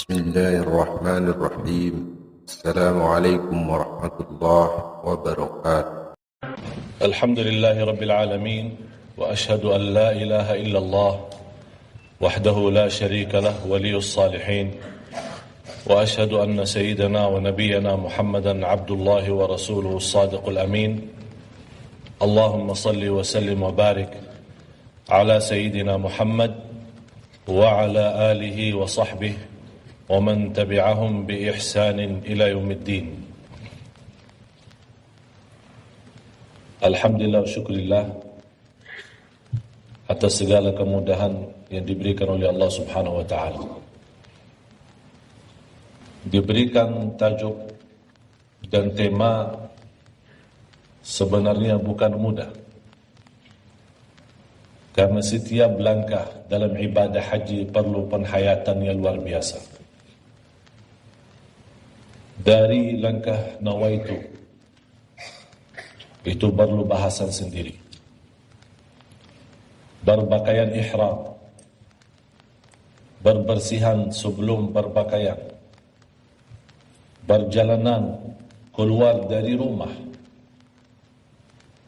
بسم الله الرحمن الرحيم. السلام عليكم ورحمة الله وبركاته. الحمد لله رب العالمين، وأشهد أن لا إله إلا الله وحده لا شريك له ولي الصالحين، وأشهد أن سيدنا ونبينا محمدا عبد الله ورسوله الصادق الأمين. اللهم صل وسلم وبارك على سيدنا محمد وعلى آله وصحبه ومن تبعهم بإحسان إلى يوم الدين. Alhamdulillah wa syukurillah atas segala kemudahan yang diberikan oleh Allah Subhanahu wa taala. Diberikan tajuk dan tema sebenarnya bukan mudah. Karena setiap langkah dalam ibadah haji perlu penghayatan yang luar biasa. Dari langkah nawaitu, itu perlu bahasan sendiri. Berpakaian ihram, berbersihan sebelum berpakaian, perjalanan keluar dari rumah,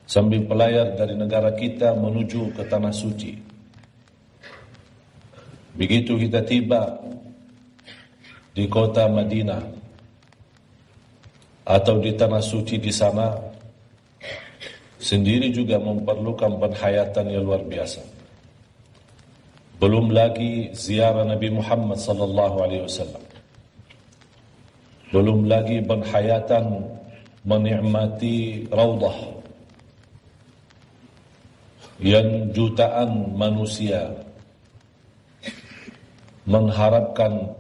sambil pelayar dari negara kita menuju ke tanah suci. Begitu kita tiba di kota Madinah atau di tanah suci di sana, sendiri juga memerlukan penghayatan yang luar biasa. Belum lagi ziarah Nabi Muhammad sallallahu alaihi wasallam. Belum lagi penghayatan menikmati Raudah yang jutaan manusia mengharapkan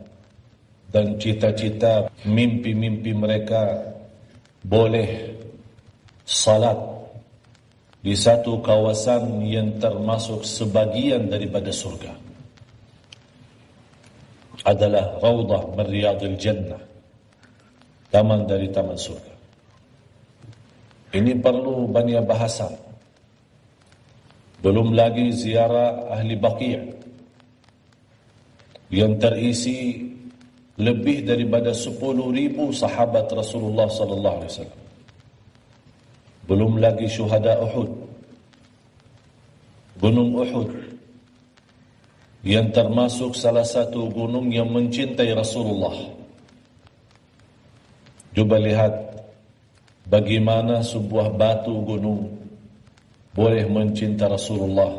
dan cita-cita mimpi-mimpi mereka boleh salat di satu kawasan yang termasuk sebagian daripada surga, adalah Raudah min Riyadil Jannah, taman dari taman surga. Ini perlu banyak bahasan. Belum lagi ziarah ahli Baqi' yang terisi lebih daripada 10,000 sahabat Rasulullah sallallahu alaihi wasallam. Belum lagi syuhada Uhud, Gunung Uhud, yang termasuk salah satu gunung yang mencintai Rasulullah. Cuba lihat bagaimana sebuah batu gunung boleh mencinta Rasulullah.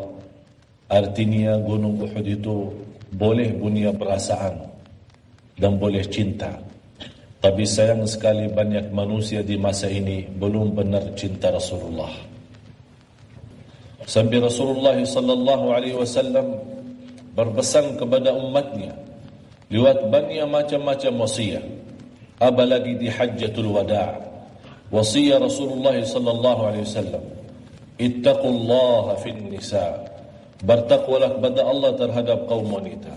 Artinya gunung Uhud itu boleh punya perasaan dan boleh cinta. Tapi sayang sekali banyak manusia di masa ini belum benar cinta Rasulullah. Sampai Rasulullah sallallahu alaihi wasallam berpesan kepada umatnya lewat banyak macam-macam wasiat. Apalagi di Hajjatul Wada', wasiat Rasulullah sallallahu alaihi wasallam, ittaqullaha fin nisa, bertakwalah kepada Allah terhadap kaum wanita.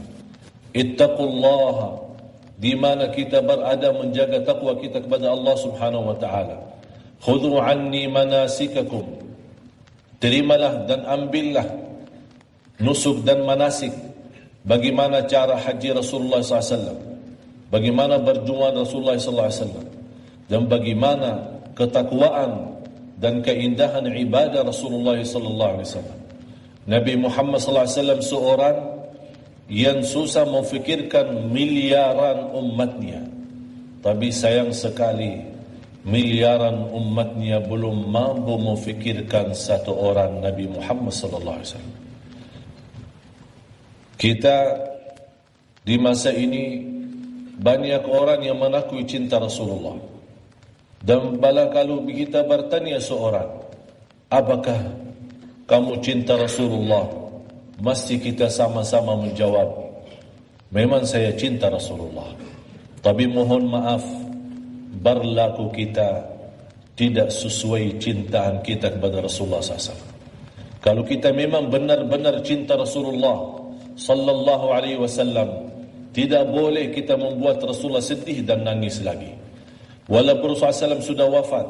Ittaqullaha, di mana kita berada menjaga takwa kita kepada Allah Subhanahu wa taala. Khudhu anni manasikakum, terimalah dan ambillah nusuk dan manasik, bagaimana cara haji Rasulullah SAW, bagaimana berjumpa Rasulullah SAW, dan bagaimana ketakwaan dan keindahan ibadah Rasulullah SAW. Nabi Muhammad SAW seorang yang susah memfikirkan miliaran umatnya, tapi sayang sekali miliaran umatnya belum mampu memfikirkan satu orang Nabi Muhammad SAW. Kita di masa ini banyak orang yang mengakui cinta Rasulullah, dan kalau kita bertanya seorang, apakah kamu cinta Rasulullah? Mesti kita sama-sama menjawab, memang saya cinta Rasulullah. Tapi mohon maaf, berlaku kita tidak sesuai cintaan kita kepada Rasulullah SAW. Kalau kita memang benar-benar cinta Rasulullah sallallahu alaihi wasallam, tidak boleh kita membuat Rasulullah sedih dan nangis lagi. Walaupun Rasulullah SAW sudah wafat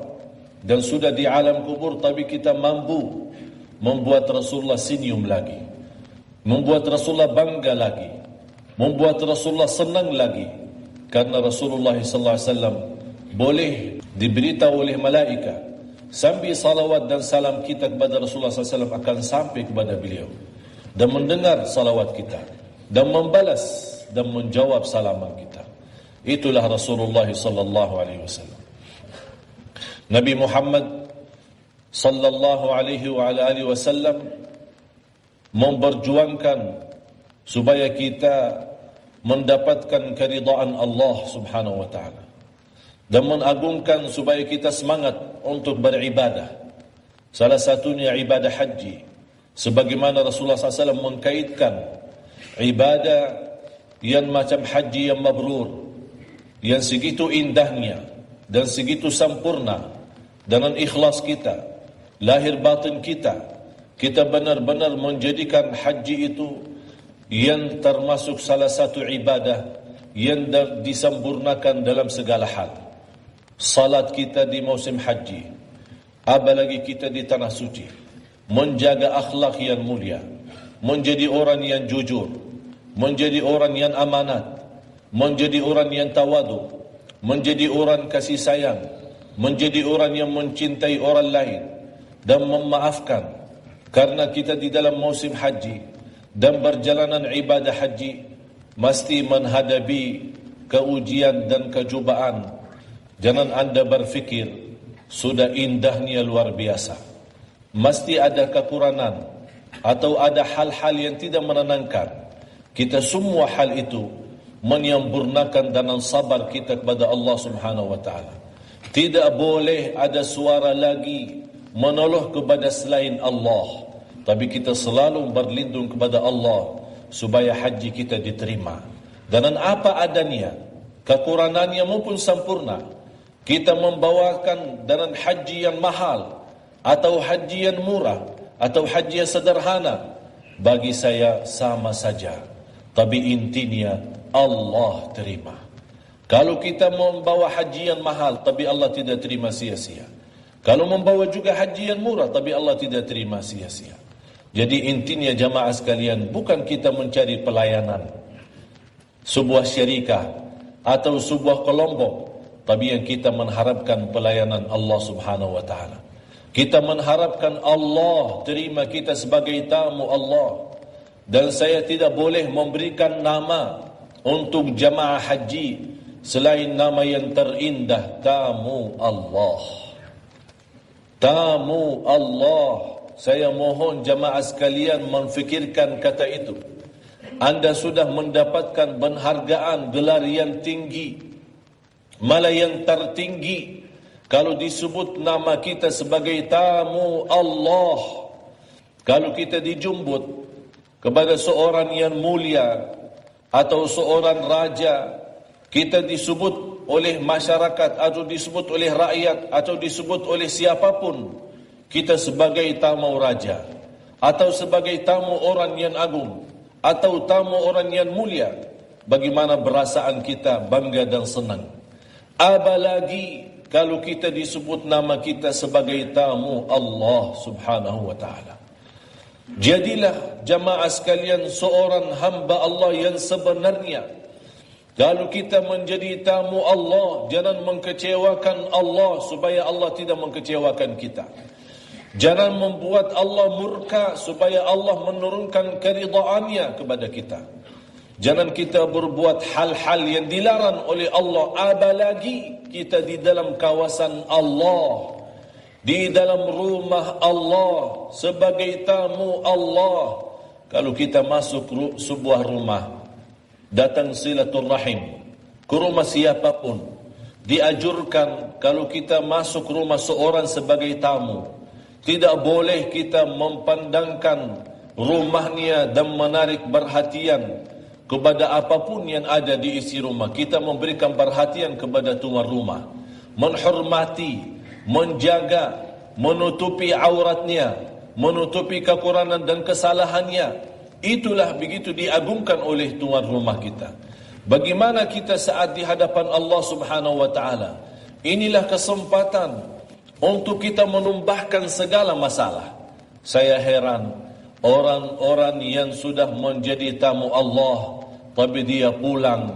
dan sudah di alam kubur, tapi kita mampu membuat Rasulullah senyum lagi, membuat Rasulullah bangga lagi, membuat Rasulullah senang lagi, karena Rasulullah SAW boleh diberitahu oleh malaikat sambil salawat dan salam kita kepada Rasulullah SAW akan sampai kepada beliau, dan mendengar salawat kita dan membalas dan menjawab salaman kita. Itulah Rasulullah SAW. Nabi Muhammad sallallahu alaihi wasallam memperjuangkan supaya kita mendapatkan keridaan Allah Subhanahu wa taala, dan mengagungkan supaya kita semangat untuk beribadah. Salah satunya ibadah haji, sebagaimana Rasulullah SAW mengkaitkan ibadah yang macam haji yang mabrur, yang segitu indahnya dan segitu sempurna, dengan ikhlas kita, lahir batin kita, kita benar-benar menjadikan haji itu yang termasuk salah satu ibadah yang disempurnakan dalam segala hal. Salat kita di musim haji, apalagi kita di tanah suci, menjaga akhlak yang mulia, menjadi orang yang jujur, menjadi orang yang amanat, menjadi orang yang tawadu, menjadi orang kasih sayang, menjadi orang yang mencintai orang lain dan memaafkan. Karena kita di dalam musim haji dan perjalanan ibadah haji mesti menghadapi keujian dan kecubaan. Jangan anda berfikir sudah indahnya luar biasa. Mesti ada kekurangan atau ada hal-hal yang tidak menenangkan. Kita semua hal itu menyempurnakan dengan sabar kita kepada Allah Subhanahu wa taala. Tidak boleh ada suara lagi menoleh kepada selain Allah, tapi kita selalu berlindung kepada Allah supaya haji kita diterima. Dan apa adanya, kekurangannya maupun sempurna, kita membawakan dengan haji yang mahal atau haji yang murah atau haji yang sederhana, bagi saya sama saja. Tapi intinya Allah terima. Kalau kita membawa haji yang mahal tapi Allah tidak terima, sia-sia. Kalau membawa juga haji yang murah tapi Allah tidak terima, sia-sia. Jadi intinya jamaah sekalian, bukan kita mencari pelayanan sebuah syarikah atau sebuah kelompok, tapi yang kita mengharapkan pelayanan Allah Subhanahu wa taala. Kita mengharapkan Allah terima kita sebagai tamu Allah. Dan saya tidak boleh memberikan nama untuk jamaah haji selain nama yang terindah, tamu Allah. Tamu Allah. Saya mohon jamaah sekalian memfikirkan kata itu. Anda sudah mendapatkan penghargaan gelar yang tinggi, malah yang tertinggi, kalau disebut nama kita sebagai tamu Allah. Kalau kita dijemput kepada seorang yang mulia atau seorang raja, kita disebut oleh masyarakat atau disebut oleh rakyat atau disebut oleh siapapun, kita sebagai tamu raja atau sebagai tamu orang yang agung atau tamu orang yang mulia, bagaimana perasaan kita bangga dan senang. Apalagi kalau kita disebut nama kita sebagai tamu Allah Subhanahu wa taala. Jadilah jamaah sekalian seorang hamba Allah yang sebenarnya. Kalau kita menjadi tamu Allah, jangan mengkecewakan Allah supaya Allah tidak mengkecewakan kita. Jangan membuat Allah murka supaya Allah menurunkan keridaannya kepada kita. Jangan kita berbuat hal-hal yang dilarang oleh Allah, apalagi kita di dalam kawasan Allah, di dalam rumah Allah, sebagai tamu Allah. Kalau kita masuk sebuah rumah, datang silaturahim ke rumah siapapun, dianjurkan kalau kita masuk rumah seorang sebagai tamu, tidak boleh kita memandangkan rumahnya dan menarik perhatian kepada apapun yang ada di isi rumah. Kita memberikan perhatian kepada tuan rumah, menghormati, menjaga, menutupi auratnya, menutupi kekurangan dan kesalahannya. Itulah begitu diagungkan oleh tuan rumah kita. Bagaimana kita saat di hadapan Allah Subhanahu wa taala? Inilah kesempatan untuk kita menumpahkan segala masalah. Saya heran orang-orang yang sudah menjadi tamu Allah tapi dia pulang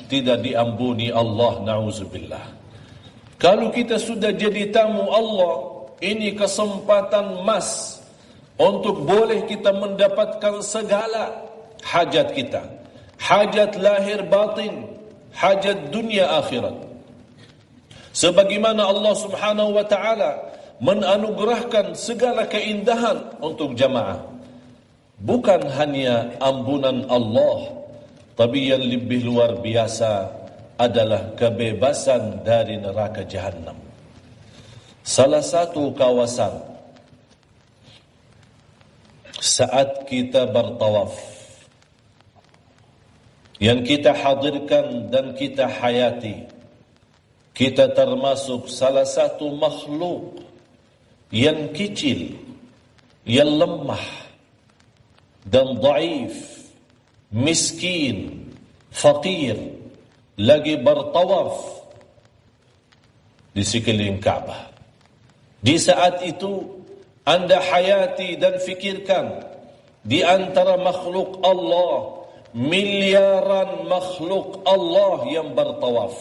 tidak diampuni Allah, na'udzubillah. Kalau kita sudah jadi tamu Allah, ini kesempatan emas untuk boleh kita mendapatkan segala hajat kita, hajat lahir batin, hajat dunia akhirat. Sebagaimana Allah Subhanahu wa taala menanugerahkan segala keindahan untuk jamaah. Bukan hanya ampunan Allah, tapi yang lebih luar biasa adalah kebebasan dari neraka Jahannam. Salah satu kawasan saat kita bertawaf yang kita hadirkan dan kita hayati, kita termasuk salah satu makhluk yang kecil, yang lemah dan dhaif, miskin, fakir, lagi bertawaf di sekeliling Ka'bah. Di saat itu anda hayati dan fikirkan di antara makhluk Allah, miliaran makhluk Allah yang bertawaf,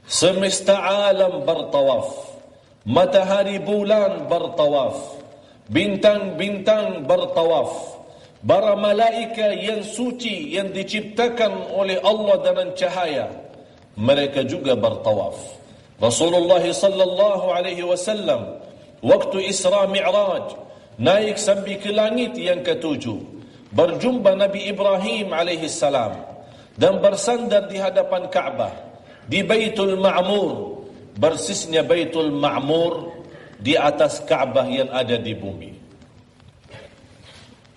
semesta alam bertawaf, matahari bulan bertawaf, bintang-bintang bertawaf, para malaika yang suci yang diciptakan oleh Allah dengan cahaya, mereka juga bertawaf. Rasulullah sallallahu alaihi wasallam waktu Isra Mi'raj naik sampai ke langit yang ketujuh, berjumpa Nabi Ibrahim alaihi salam dan bersandar di hadapan Ka'bah di Baitul Ma'mur. Bersisnya Baitul Ma'mur di atas Ka'bah yang ada di bumi.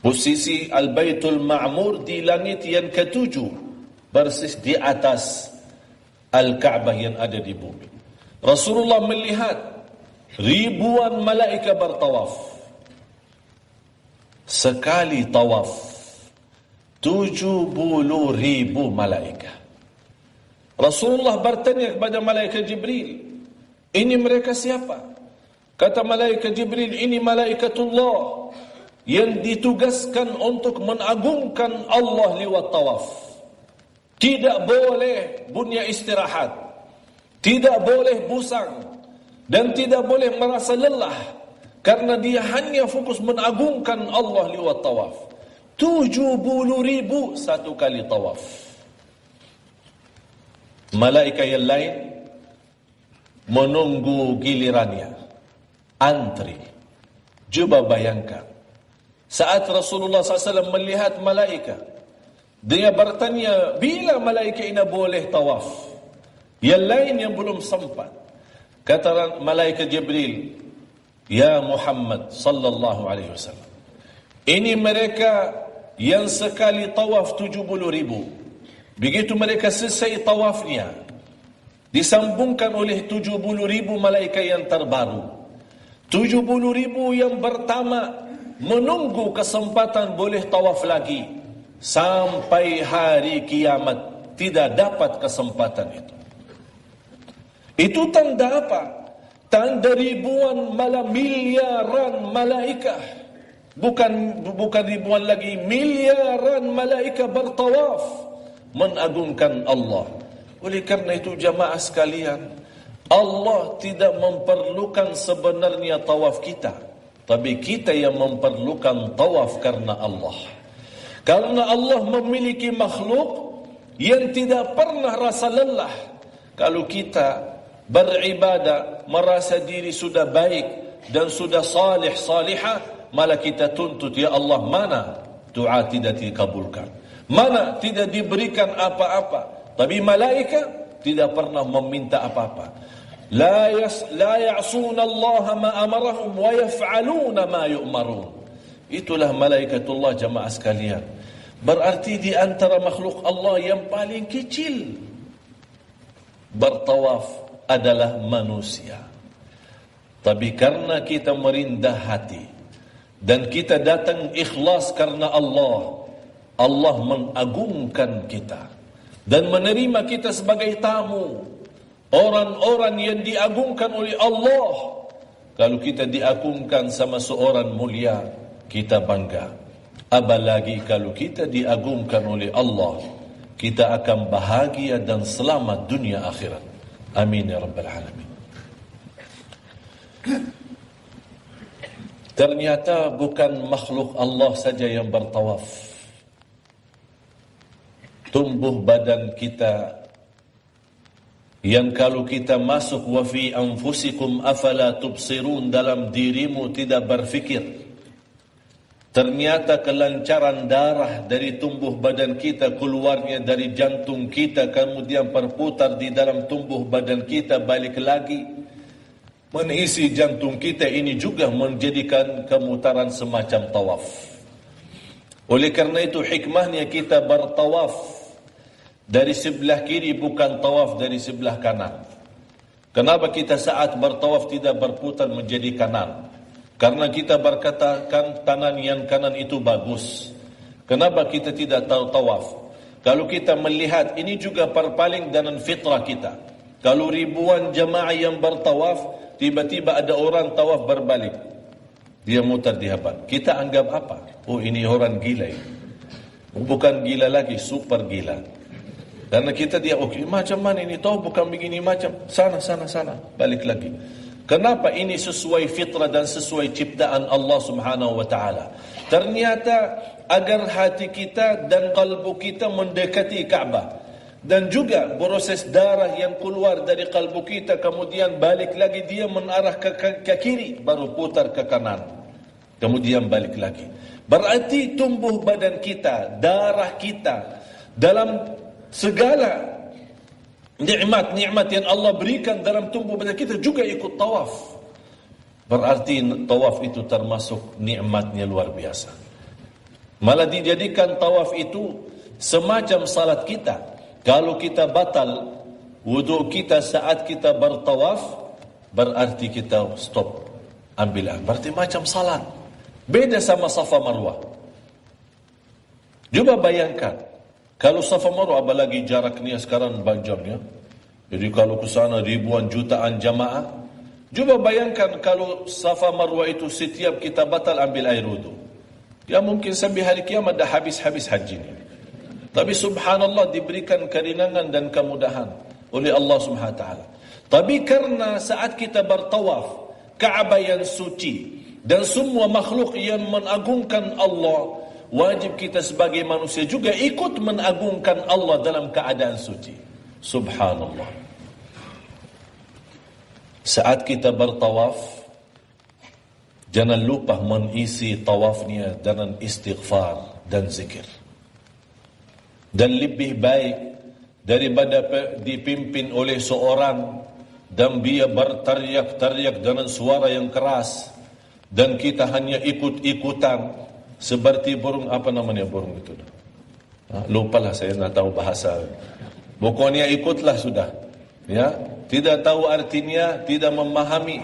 Posisi Al-Baitul Ma'mur di langit yang ketujuh, persis di atas Al-Ka'bah yang ada di bumi. Rasulullah melihat ribuan malaikat bertawaf. Sekali tawaf 70,000 malaikat. Rasulullah bertanya kepada malaikat Jibril, ini mereka siapa? Kata malaikat Jibril, ini malaikatullah yang ditugaskan untuk mengagungkan Allah lewat tawaf. Tidak boleh punya istirahat, tidak boleh busang, dan tidak boleh merasa lelah, karena dia hanya fokus mengagungkan Allah lewat tawaf. 70,000 satu kali tawaf. Malaikat yang lain menunggu gilirannya, antri. Coba bayangkan, saat Rasulullah SAW melihat malaikat, dia bertanya, bila malaikat ini boleh tawaf? Yang lain yang belum sempat. Kata malaikat Jibril, ya Muhammad sallallahu alaihi wasallam, ini mereka yang sekali tawaf 70,000. Begitu mereka selesai tawafnya, disambungkan oleh 70,000 malaikat yang terbaru. 70,000 yang pertama menunggu kesempatan boleh tawaf lagi sampai hari kiamat, tidak dapat kesempatan itu. Itu tanda apa? Tanda ribuan miliaran malaikat. Bukan ribuan lagi, miliaran malaikat bertawaf mengagungkan Allah. Oleh karena itu jamaah sekalian, Allah tidak memerlukan sebenarnya tawaf kita, tapi kita yang memerlukan tawaf karena Allah. Karena Allah memiliki makhluk yang tidak pernah rasa lelah. Kalau kita beribadah merasa diri sudah baik dan sudah salih salihah, malah kita tuntut, ya Allah, mana doa tidak dikabulkan, mana tidak diberikan apa-apa. Tapi malaikat tidak pernah meminta apa-apa. La ya'suna Allah ma amarahum wa yaf'aluna ma yu'marun. Itulah malaikatullah jamaah sekalian. Berarti di antara makhluk Allah yang paling kecil bertawaf adalah manusia. Tapi karena kita merendah hati dan kita datang ikhlas karena Allah, Allah mengagungkan kita dan menerima kita sebagai tamu, orang-orang yang diagungkan oleh Allah. Kalau kita diagungkan sama seorang mulia, kita bangga. Apalagi kalau kita diagungkan oleh Allah, kita akan bahagia dan selamat dunia akhirat. Amin ya rabbal alamin. Ternyata bukan makhluk Allah saja yang bertawaf. Tumbuh badan kita yang kalau kita masuk wa fi anfusikum afala tubsirun, dalam dirimu tidak berfikir. Ternyata kelancaran darah dari tumbuh badan kita, keluarnya dari jantung kita, kemudian berputar di dalam tumbuh badan kita, balik lagi mengisi jantung kita, ini juga menjadikan kemutaran semacam tawaf. Oleh kerana itu hikmahnya kita bertawaf dari sebelah kiri, bukan tawaf dari sebelah kanan. Kenapa kita saat bertawaf tidak berputar menjadi kanan? Karena kita berkatakan tangan yang kanan itu bagus. Kenapa kita tidak tahu tawaf? Kalau kita melihat, ini juga berpaling dengan fitrah kita. Kalau ribuan jamaah yang bertawaf, tiba-tiba ada orang tawaf berbalik, dia mutar di hadapan, kita anggap apa? Oh, ini orang gila ini. Bukan gila lagi, super gila. Karena kita dia, okay, macam mana ini tahu, bukan begini, macam sana, balik lagi. Kenapa? Ini sesuai fitrah dan sesuai ciptaan Allah Subhanahu wa taala. Ternyata agar hati kita dan kalbu kita mendekati Kaabah, dan juga proses darah yang keluar dari kalbu kita kemudian balik lagi, dia menarah ke kiri, baru putar ke kanan, kemudian balik lagi. Berarti tumbuh badan kita, darah kita, dalam segala nikmat-nikmat yang Allah berikan dalam tubuh badan kita juga ikut tawaf. Berarti tawaf itu termasuk nikmatnya luar biasa. Malah dijadikan tawaf itu semacam salat kita. Kalau kita batal wudu kita saat kita bertawaf, berarti kita stop, ambil. Berarti macam salat. Beda sama Safa Marwah. Coba bayangkan, kalau Safa Marwah, apalagi jaraknya sekarang banjamnya, jadi kalau ke sana ribuan jutaan jamaah, coba bayangkan kalau Safa Marwah itu setiap kita batal ambil air wudu, ya mungkin sampai hari kiamat dah habis-habis hajinya. Tapi subhanallah diberikan keringanan dan kemudahan oleh Allah Subhanahu wa taala. Tapi karena saat kita bertawaf Kaabah yang suci dan semua makhluk yang mengagungkan Allah, wajib kita sebagai manusia juga ikut mengagungkan Allah dalam keadaan suci. Subhanallah. Saat kita bertawaf, jangan lupa mengisi tawafnya dengan istighfar dan zikir. Dan lebih baik daripada dipimpin oleh seorang dan dia berteriak-teriak dengan suara yang keras dan kita hanya ikut-ikutan seperti burung, apa namanya burung itu? Lupalah, saya tak tahu bahasa. Pokoknya ikutlah sudah. Ya, tidak tahu artinya, tidak memahami.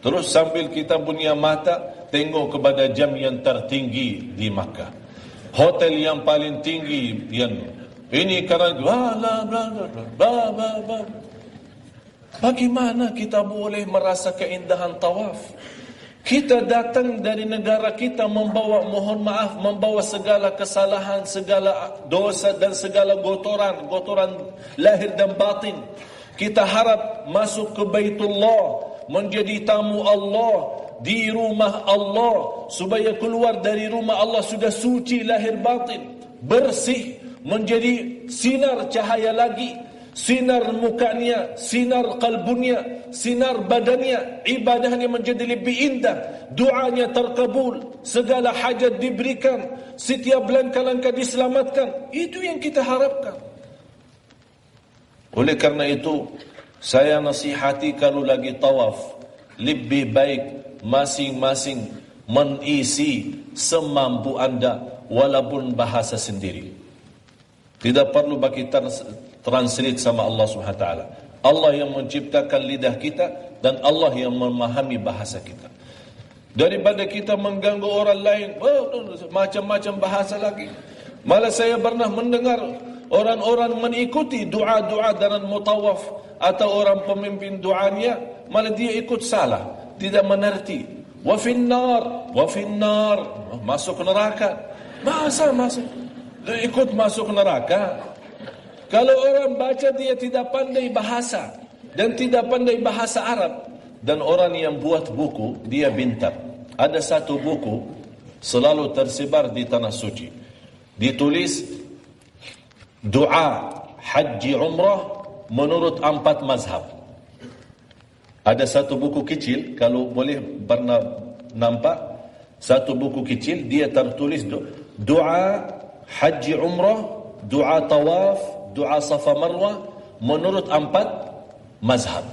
Terus sambil kita punya mata tengok kepada jam yang tertinggi di Makkah, hotel yang paling tinggi, yang ini karena bagaimana kita boleh merasa keindahan tawaf? Kita datang dari negara kita membawa, mohon maaf, membawa segala kesalahan, segala dosa dan segala gotoran lahir dan batin. Kita harap masuk ke Baitullah, menjadi tamu Allah di rumah Allah, supaya keluar dari rumah Allah sudah suci lahir batin, bersih, menjadi sinar cahaya lagi, sinar mukanya, sinar kalbunya, sinar badannya, ibadahnya menjadi lebih indah, doanya terkabul, segala hajat diberikan, setiap langkah-langkah diselamatkan. Itu yang kita harapkan. Oleh karena itu, saya nasihati kalau lagi tawaf, lebih baik masing-masing mengisi semampu anda, walaupun bahasa sendiri. Tidak perlu bagi translate sama Allah Subhanahu wa taala. Allah yang menciptakan lidah kita dan Allah yang memahami bahasa kita. Daripada kita mengganggu orang lain, macam-macam bahasa lagi. Malah saya pernah mendengar orang-orang mengikuti doa-doa dalam mutawaf atau orang pemimpin doanya, malah dia ikut salah, tidak mengerti. wa finnar, masuk neraka. Masa masuk? Ikut masuk neraka. Kalau orang baca dia tidak pandai bahasa dan tidak pandai bahasa Arab, dan orang yang buat buku dia pintar. Ada satu buku selalu tersebar di tanah suci, ditulis doa haji umrah menurut 4 mazhab. Ada satu buku kecil, kalau boleh nampak, satu buku kecil dia tertulis doa haji umrah, doa tawaf, doa safa marwah menurut 4 mazhab.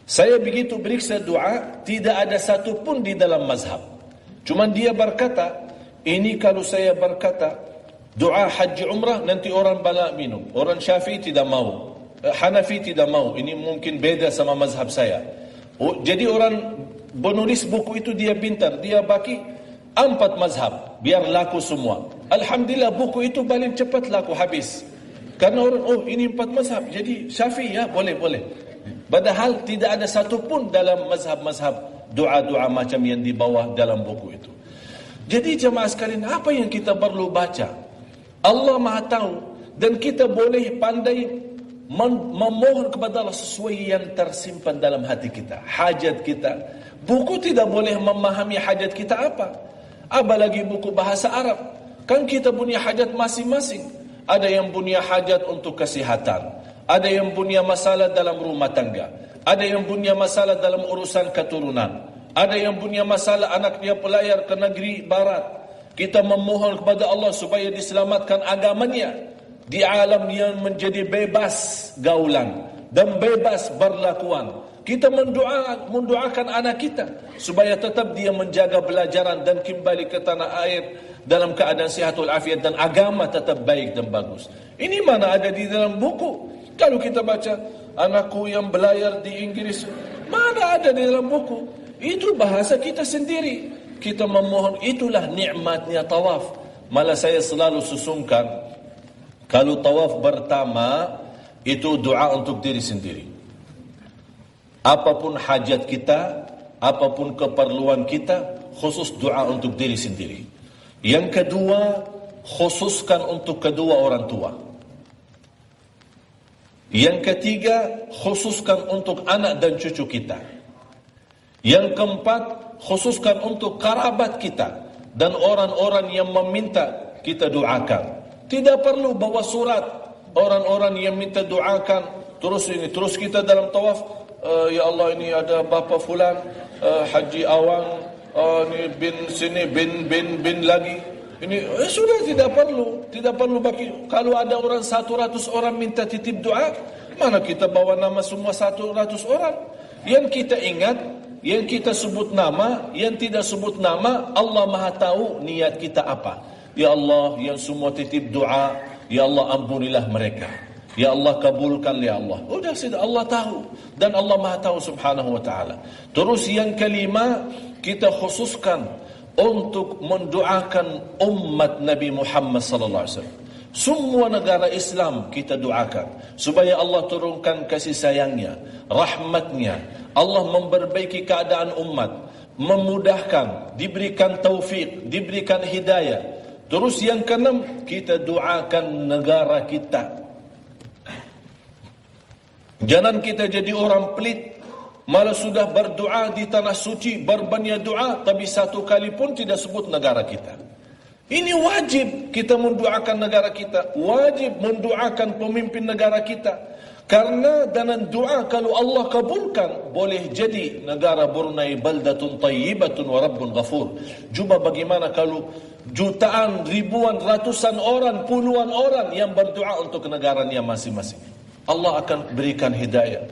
Saya begitu periksa doa, tidak ada satu pun di dalam mazhab. Cuma dia berkata, ini kalau saya berkata doa haji umrah, nanti orang bala minum. Orang Syafi'i tidak mau, Hanafi tidak mau. Ini mungkin beda sama mazhab saya. Jadi orang penulis buku itu dia pintar, dia bagi 4 mazhab biar laku semua. Alhamdulillah buku itu paling cepat laku habis. Karena orang, ini 4 mazhab, jadi Syafi'i ya, boleh. Padahal tidak ada satu pun dalam mazhab-mazhab doa-doa macam yang di bawah dalam buku itu. Jadi jemaah sekalian, apa yang kita perlu baca? Allah Maha tahu, dan kita boleh pandai memohon kepada Allah sesuai yang tersimpan dalam hati kita, hajat kita. Buku tidak boleh memahami hajat kita apa, apalagi buku bahasa Arab. Kan kita punya hajat masing-masing. Ada yang punya hajat untuk kesihatan, ada yang punya masalah dalam rumah tangga, ada yang punya masalah dalam urusan keturunan, ada yang punya masalah anak dia pelayar ke negeri barat. Kita memohon kepada Allah supaya diselamatkan agamanya di alam yang menjadi bebas gaulan dan bebas berlakuan. Kita mendoakan anak kita supaya tetap dia menjaga pelajaran dan kembali ke tanah air dalam keadaan sihat walafiat dan agama tetap baik dan bagus. Ini mana ada di dalam buku? Kalau kita baca anakku yang belayar di Inggris, mana ada di dalam buku? Itu bahasa kita sendiri. Kita memohon, itulah nikmatnya tawaf. Malah saya selalu susungkan, kalau tawaf pertama itu doa untuk diri sendiri. Apapun hajat kita, apapun keperluan kita, khusus doa untuk diri sendiri. Yang kedua, khususkan untuk kedua orang tua. Yang ketiga, khususkan untuk anak dan cucu kita. Yang keempat, khususkan untuk kerabat kita dan orang-orang yang meminta kita doakan. Tidak perlu bawa surat orang-orang yang minta doakan terus kita dalam tawaf, ya Allah ini ada bapa fulan, Haji Awang, ini bin sini bin lagi. Ini sudah tidak perlu bagi. Kalau ada orang 100 orang minta titip doa, mana kita bawa nama semua 100 orang? Yang kita ingat, yang kita sebut nama, yang tidak sebut nama, Allah Maha tahu niat kita apa. Ya Allah, yang semua titip doa, ya Allah ampunilah mereka. Ya Allah kabulkan ya Allah. Sudah Allah tahu dan Allah Maha tahu subhanahu wa ta'ala. Terus yang kelima, kita khususkan untuk mendoakan umat Nabi Muhammad sallallahu alaihi wasallam. Semua negara Islam kita doakan supaya Allah turunkan kasih sayangnya, rahmatnya. Allah memperbaiki keadaan umat, memudahkan, diberikan taufik, diberikan hidayah. Terus yang keenam, kita doakan negara kita. Jangan kita jadi orang pelit, malah sudah berdoa di tanah suci, berbanyak doa, tapi satu kali pun tidak sebut negara kita. Ini wajib kita mendoakan negara kita, wajib mendoakan pemimpin negara kita. Karena dengan doa kalau Allah kabulkan, boleh jadi negara Brunei baldatun tayyibatun wa rabbun ghafur. Cuba bagaimana kalau jutaan, ribuan, ratusan orang, puluhan orang yang berdoa untuk negaranya masing-masing. Allah akan berikan hidayah.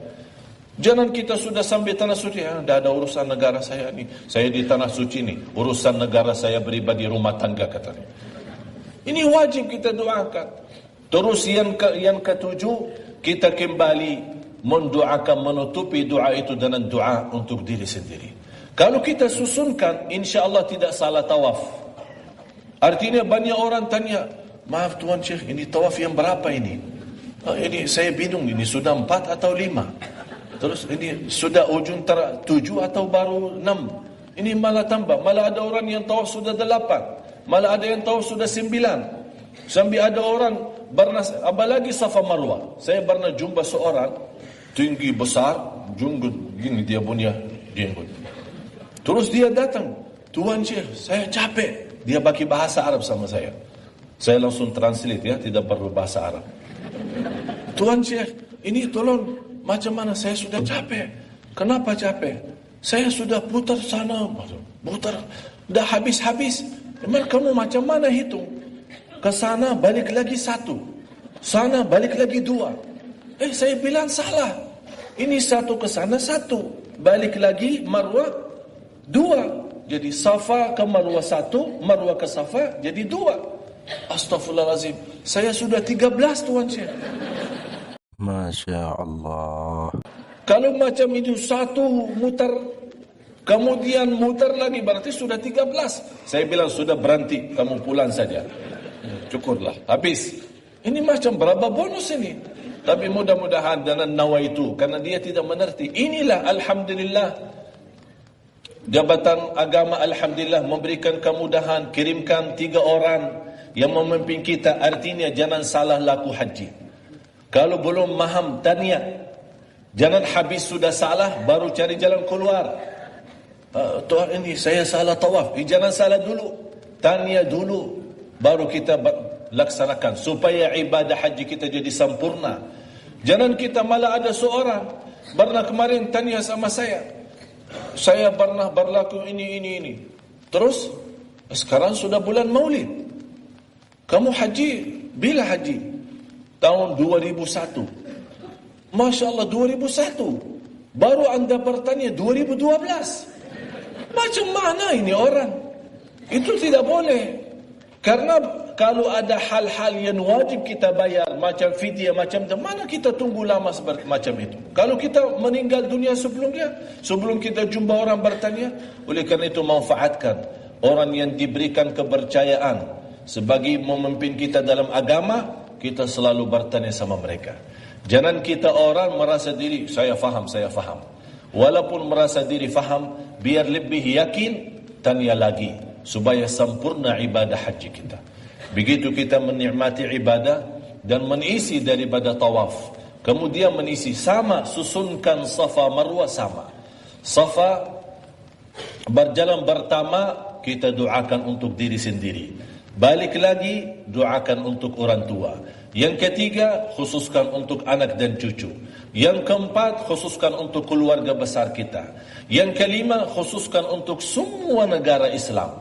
Jangan kita sudah sampai tanah suci, tidak ada urusan negara saya ni. Saya di tanah suci ni, urusan negara saya pribadi rumah tangga katanya. Ini wajib kita doakan. Terus yang ketujuh, kita kembali mendoakan, menutupi doa itu dengan doa untuk diri sendiri. Kalau kita susunkan, insya Allah tidak salah tawaf. Artinya banyak orang tanya, maaf Tuan Syekh, ini tawaf yang berapa ini? Ini saya bingung, ini sudah 4 atau 5? Terus ini sudah ujung 7 atau baru 6? Ini malah tambah. Malah ada orang yang tawaf sudah 8. Malah ada yang tawaf sudah 9. Sambil ada orang apalagi Safa Marwah. Saya pernah jumpa seorang tinggi besar, junggut gini dia punya jenggot. Terus dia datang, "Tuan Syekh, saya capek." Dia pakai bahasa Arab sama saya. Saya langsung translate ya, tidak perlu bahasa Arab. "Tuan Syekh, ini tolong, macam mana saya sudah capek." "Kenapa capek?" "Saya sudah putar sana, putar, dah habis-habis." "Emang kamu macam mana hitung? Ke sana balik lagi 1, sana balik lagi 2. Saya bilang salah. Ini 1 ke sana 1, balik lagi Marwah 2. Jadi Safa ke Marwah 1, Marwah ke Safa jadi 2. Astaghfirullahalazim. Saya sudah 13 Tuan Syekh. Masya Allah. Kalau macam itu 1 mutar, kemudian mutar lagi, berarti sudah 13. Saya bilang sudah berhenti, kamu pulang saja. Cukuplah, habis. Ini macam berapa bonus ini? Tapi mudah-mudahan dengan nawa itu, karena dia tidak mengerti. Inilah Alhamdulillah, Jabatan Agama Alhamdulillah memberikan kemudahan, kirimkan 3 orang yang memimpin kita. Artinya jangan salah laku haji. Kalau belum faham tanya, jangan habis sudah salah baru cari jalan keluar. Tuhan, ini saya salah tawaf. Jangan salah dulu, tanya dulu, baru kita laksanakan supaya ibadah haji kita jadi sempurna. Jangan kita malah ada seorang pernah kemarin tanya sama saya pernah berlaku ini. Terus sekarang sudah bulan Maulid, kamu haji bila haji? Tahun 2001. Masya Allah, 2001. Baru anda bertanya 2012. Macam mana ini orang? Itu tidak boleh. Karena kalau ada hal-hal yang wajib kita bayar, macam fidyah, macam itu, mana kita tunggu lama seperti macam itu? Kalau kita meninggal dunia sebelum kita jumpa orang bertanya. Oleh kerana itu manfaatkan orang yang diberikan kepercayaan sebagai memimpin kita dalam agama, kita selalu bertanya sama mereka. Jangan kita orang merasa diri, saya faham. Walaupun merasa diri faham, biar lebih yakin, tanya lagi supaya sempurna ibadah haji kita. Begitu kita menikmati ibadah dan mengisi daripada tawaf, kemudian mengisi sama, susunkan Safa Marwah sama. Safa berjalan pertama kita doakan untuk diri sendiri. Balik lagi doakan untuk orang tua. Yang ketiga khususkan untuk anak dan cucu. Yang keempat khususkan untuk keluarga besar kita. Yang kelima khususkan untuk semua negara Islam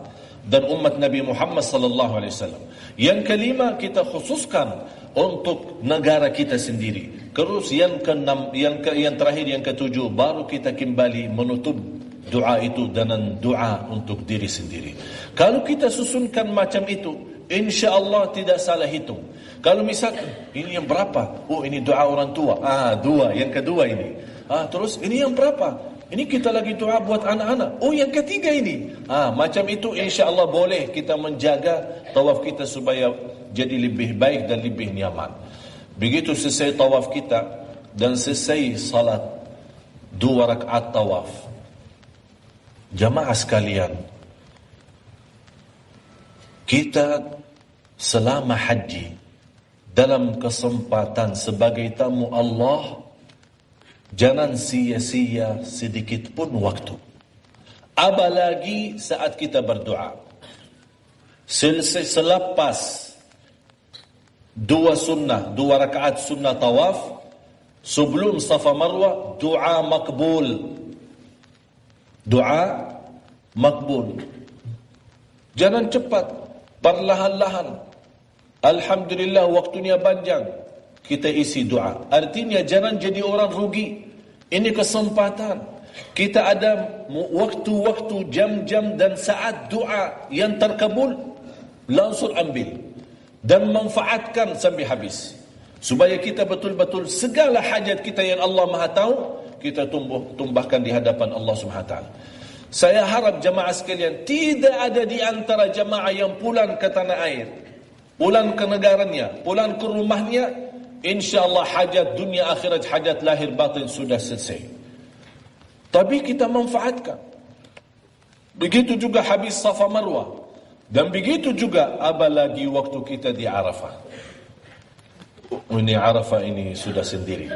dan umat Nabi Muhammad sallallahu alaihi wasallam. Yang kelima kita khususkan untuk negara kita sendiri. Terus yang keenam, yang terakhir, yang ketujuh, baru kita kembali menutup doa itu dengan doa untuk diri sendiri. Kalau kita susunkan macam itu, insya-Allah tidak salah hitung. Kalau misalkan ini yang berapa? Oh, ini doa orang tua. 2, yang kedua ini. Terus ini yang berapa? Ini kita lagi doa buat anak-anak. Oh, yang ketiga ini. Macam itu insya-Allah boleh kita menjaga tawaf kita supaya jadi lebih baik dan lebih nyaman. Begitu selesai tawaf kita dan selesai salat 2 rakaat tawaf. Jamaah sekalian, kita selama haji dalam kesempatan sebagai tamu Allah, jangan sia-sia sedikit pun waktu. Apalagi saat kita berdoa. Selepas 2 rakaat sunnah tawaf, sebelum Safa Marwah, doa makbul. Doa makbul. Jangan cepat, perlahan-lahan. Alhamdulillah waktunya panjang, kita isi doa. Artinya jangan jadi orang rugi. Ini kesempatan. Kita ada waktu-waktu, jam-jam dan saat doa yang terkabul, langsung ambil dan manfaatkan sampai habis. Supaya kita betul-betul segala hajat kita yang Allah Maha tahu, kita tumbahkan di hadapan Allah Subhanahu wa taala. Saya harap jemaah sekalian, tidak ada di antara jemaah yang pulang ke tanah air, pulang ke negaranya, pulang ke rumahnya, insya-Allah hajat dunia akhirat, hajat lahir batin sudah selesai. Tapi kita manfaatkan. Begitu juga habis Safa Marwah. Dan begitu juga apalagi waktu kita di Arafah. Ini Arafah ini sudah sendiri.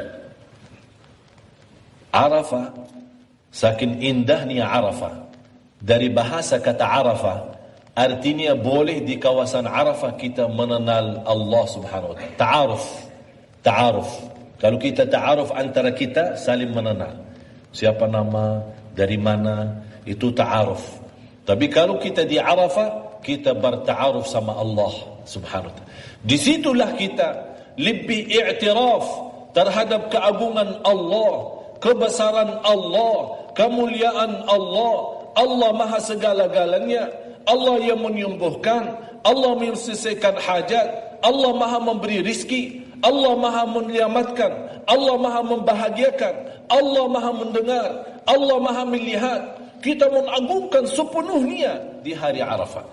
Arafah, saking indahnya Arafah. Dari bahasa kata Arafah, artinya boleh di kawasan Arafah kita mengenal Allah Subhanahu wa ta'ala. Ta'aruf. Kalau kita ta'aruf antara kita, saling mengenal. Siapa nama, dari mana, itu ta'aruf. Tapi kalau kita di Arafah, kita berta'aruf sama Allah Subhanahu wa ta'ala. Disitulah kita lebih i'tiraf terhadap keagungan Allah, kebesaran Allah, kemuliaan Allah. Allah maha segala-galanya. Allah yang menyembuhkan, Allah menyelesaikan hajat, Allah maha memberi rizki, Allah maha menyelamatkan, Allah maha membahagiakan, Allah maha mendengar, Allah maha melihat. Kita mengagungkan sepenuhnya di hari Arafah.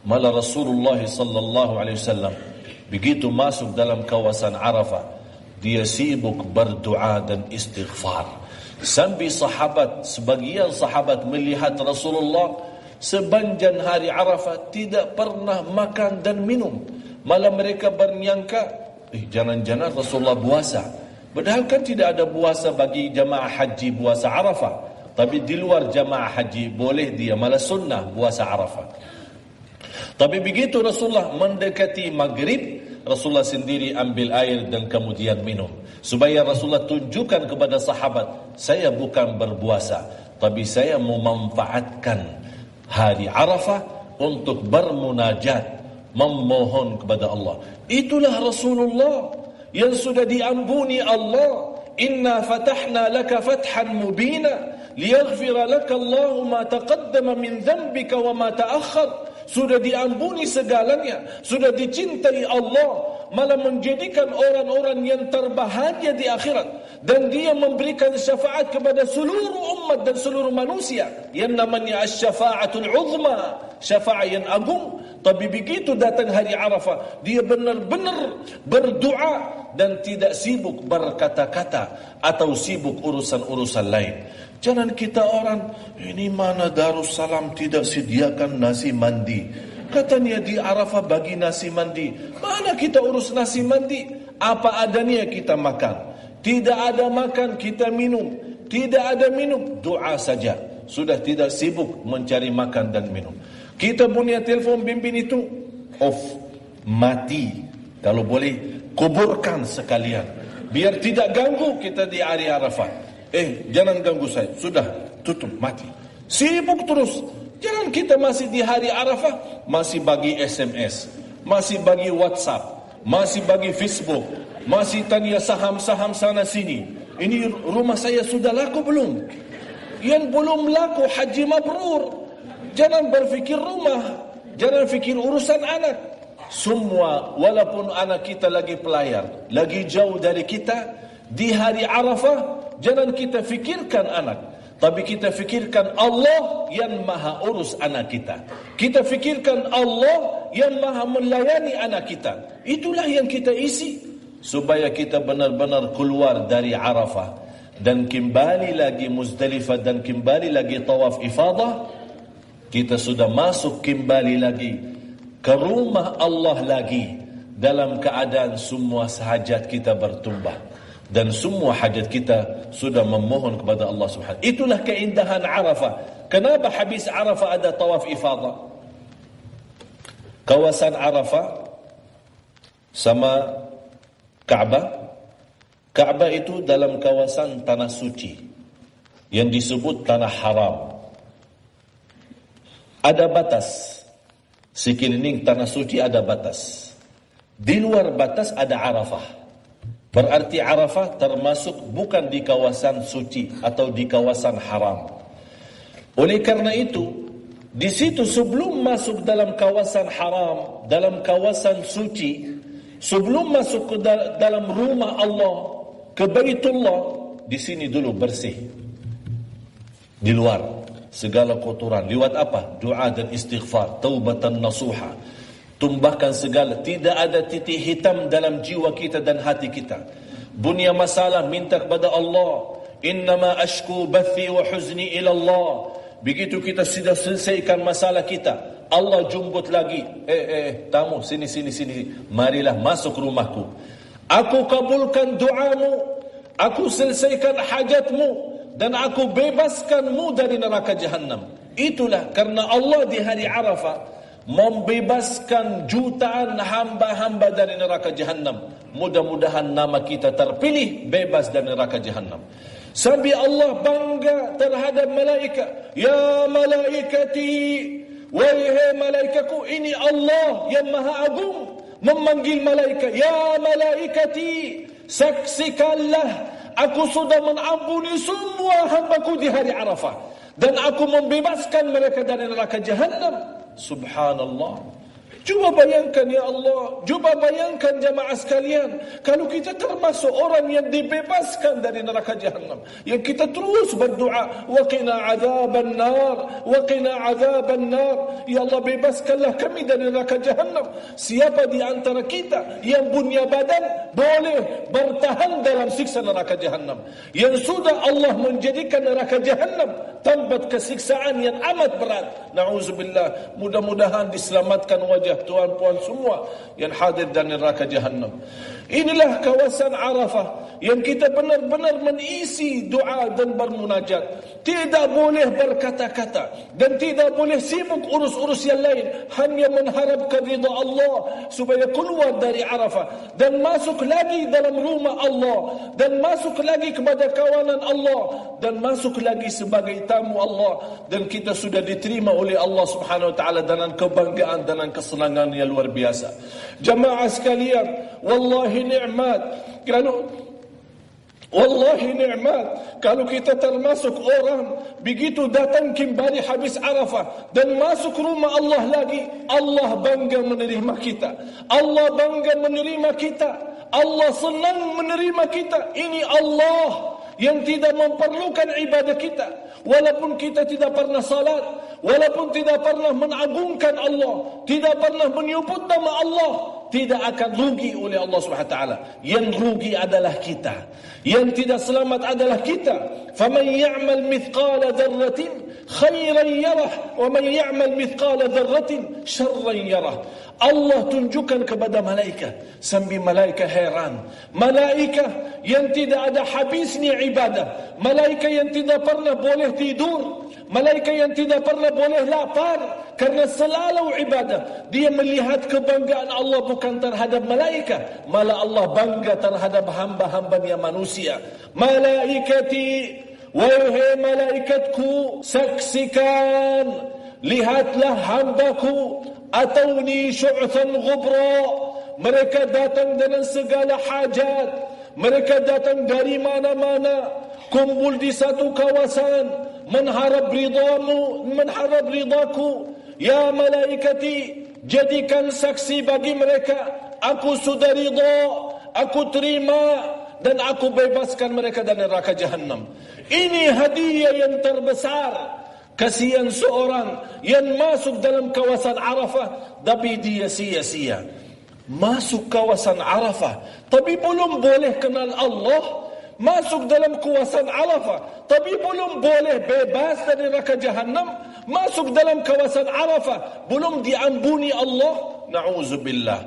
Malah Rasulullah sallallahu alaihi wasallam begitu masuk dalam kawasan Arafah, dia sibuk berdoa dan istighfar. Sampai sebagian sahabat melihat Rasulullah sepanjang hari Arafah tidak pernah makan dan minum. Malah mereka bernyangka, jangan-jangan Rasulullah puasa. Padahal kan tidak ada puasa bagi jamaah haji puasa Arafah. Tapi di luar jamaah haji boleh dia, malah sunnah puasa Arafah. Tapi begitu Rasulullah mendekati maghrib, Rasulullah sendiri ambil air dan kemudian minum. Supaya Rasulullah tunjukkan kepada sahabat, saya bukan berpuasa, tapi saya memanfaatkan hari Arafah untuk bermunajat, memohon kepada Allah. Itulah Rasulullah yang sudah diampuni Allah. Inna fatahna laka fathan mubina liyaghfira laka Allahu ma taqaddama min dhanbika wa ma ta'akhkhar. Sudah diampuni segalanya, sudah dicintai Allah, malah menjadikan orang-orang yang terbahagia di akhirat, dan dia memberikan syafaat kepada seluruh umat dan seluruh manusia yang namanya asy-syafa'atul 'uzma, syafaat yang agung. Tapi begitu datang hari Arafah, dia benar-benar berdoa dan tidak sibuk berkata-kata atau sibuk urusan-urusan lain. Jangan kita orang, ini mana Darussalam tidak sediakan nasi mandi. Katanya di Arafah bagi nasi mandi. Mana kita urus nasi mandi? Apa adanya kita makan. Tidak ada makan, kita minum. Tidak ada minum, doa saja. Sudah tidak sibuk mencari makan dan minum. Kita punya telepon bimbing itu off, mati. Kalau boleh, kuburkan sekalian. Biar tidak ganggu kita di hari Arafah. Jangan ganggu saya. Sudah, tutup, mati. Sibuk terus. Jangan kita masih di hari Arafah, masih bagi SMS, masih bagi WhatsApp, masih bagi Facebook, masih tanya saham-saham sana sini. Ini rumah saya sudah laku belum? Yang belum laku, haji mabrur. Jangan berfikir rumah, jangan fikir urusan anak. Semua, walaupun anak kita lagi pelayar, lagi jauh dari kita, di hari Arafah, jangan kita fikirkan anak, tapi kita fikirkan Allah yang maha urus anak kita. Kita fikirkan Allah yang maha melayani anak kita. Itulah yang kita isi, supaya kita benar-benar keluar dari Arafah dan kembali lagi Muzdalifah dan kembali lagi tawaf ifadah. Kita sudah masuk kembali lagi ke rumah Allah lagi, dalam keadaan semua hajat kita bertumbah dan semua hajat kita sudah memohon kepada Allah Subhanahu. Itulah keindahan Arafah. Kenapa habis Arafah ada tawaf ifadah? Kawasan Arafah sama Ka'bah. Ka'bah itu dalam kawasan tanah suci yang disebut tanah haram. Ada batas. Sekeliling tanah suci ada batas. Di luar batas ada Arafah. Berarti Arafah termasuk bukan di kawasan suci atau di kawasan haram. Oleh karena itu, di situ sebelum masuk dalam kawasan haram, dalam kawasan suci, sebelum masuk ke dalam rumah Allah, ke Baitullah, di sini dulu bersih. Di luar segala kotoran. Lewat apa? Doa dan istighfar, taubatan nasuha. Tumbahkan segala, tidak ada titik hitam dalam jiwa kita dan hati kita. Punya masalah, minta kepada Allah. Innama ashku bathi wa huzni ila Allah. Begitu kita sudah selesaikan masalah kita, Allah jemput lagi. Tamu, sini. Marilah masuk rumahku. Aku kabulkan doamu, aku selesaikan hajatmu, dan aku bebaskanmu dari neraka Jahannam. Itulah karena Allah di hari Arafah membebaskan jutaan hamba-hamba dari neraka Jahannam. Mudah-mudahan nama kita terpilih bebas dari neraka Jahannam. Sampai Allah bangga terhadap malaikat. Ya malaikati, wahai malaikatku, ini Allah yang maha agung memanggil malaikat. Ya malaikati, saksikanlah aku sudah mengampuni semua hambaku di hari Arafah, dan aku membebaskan mereka dari neraka Jahannam. Subhanallah. Cuba bayangkan ya Allah, cuba bayangkan jamaah sekalian, kalau kita termasuk orang yang dibebaskan dari neraka Jahannam, yang kita terus berdoa, wa qina adzaban nar, wa qina adzaban nar, ya Allah bebaskanlah kami dari neraka Jahannam. Siapa di antara kita yang punya badan boleh bertahan dalam siksa neraka Jahannam, yang sudah Allah menjadikan neraka Jahannam tempat kesiksaan yang amat berat? Na'udzubillah. Mudah-mudahan diselamatkan wajah tuan-puan semua yang hadir dari neraka Jahannam. Inilah kawasan Arafah yang kita benar-benar mengisi doa dan bermunajat. Tidak boleh berkata-kata dan tidak boleh sibuk urus-urus yang lain, hanya mengharapkan ridha Allah supaya keluar dari Arafah dan masuk lagi dalam rumah Allah, dan masuk lagi kepada kawanan Allah, dan masuk lagi sebagai tamu Allah, dan kita sudah diterima oleh Allah Subhanahu wa taala dengan kebanggaan dan kesenangan yang luar biasa. Jamaah sekalian, wallahi nikmat kalau kita termasuk orang begitu datang kembali habis Arafah dan masuk rumah Allah lagi. Allah bangga menerima kita, Allah bangga menerima kita, Allah senang menerima kita. Ini Allah yang tidak memerlukan ibadah kita. Walaupun kita tidak pernah salat, walaupun tidak pernah mengagungkan Allah, tidak pernah menyebut nama Allah, tidak akan rugi oleh Allah Subhanahu wa taala. Yang rugi adalah kita. Yang tidak selamat adalah kita. Faman ya'mal mithqala dzarratin khairan yarah, wa man ya'mal mithqala dzarratin syarran yarah. Allah tunjukkan kepada malaikat sambil malaikat heran. Malaikat yang tidak ada habisnya ibadah, malaikat yang tidak pernah boleh tidur, malaikat yang tidak pernah boleh lapar karena selalu ibadah. Dia melihat kebanggaan Allah bukan terhadap malaikat, malah Allah bangga terhadap hamba-hambanya manusia. Malaikati, wahai malaikatku, saksikan, lihatlah hambaku, atawni syu'than ghubra, mereka datang dengan segala hajat, mereka datang dari mana-mana, kumpul di satu kawasan, mengharap ridhamu, mengharap ridhaku. Ya malaikati, jadikan saksi bagi mereka, aku sudah ridha, aku terima, dan aku bebaskan mereka dari neraka Jahannam. Ini hadiah yang terbesar. Kasihan seorang yang masuk dalam kawasan Arafah tapi dia sia-sia. Masuk kawasan Arafah tapi belum boleh kenal Allah. Masuk dalam kawasan Arafah tapi belum boleh bebas dari neraka Jahannam. Masuk dalam kawasan Arafah belum diampuni Allah. Na'udzubillah.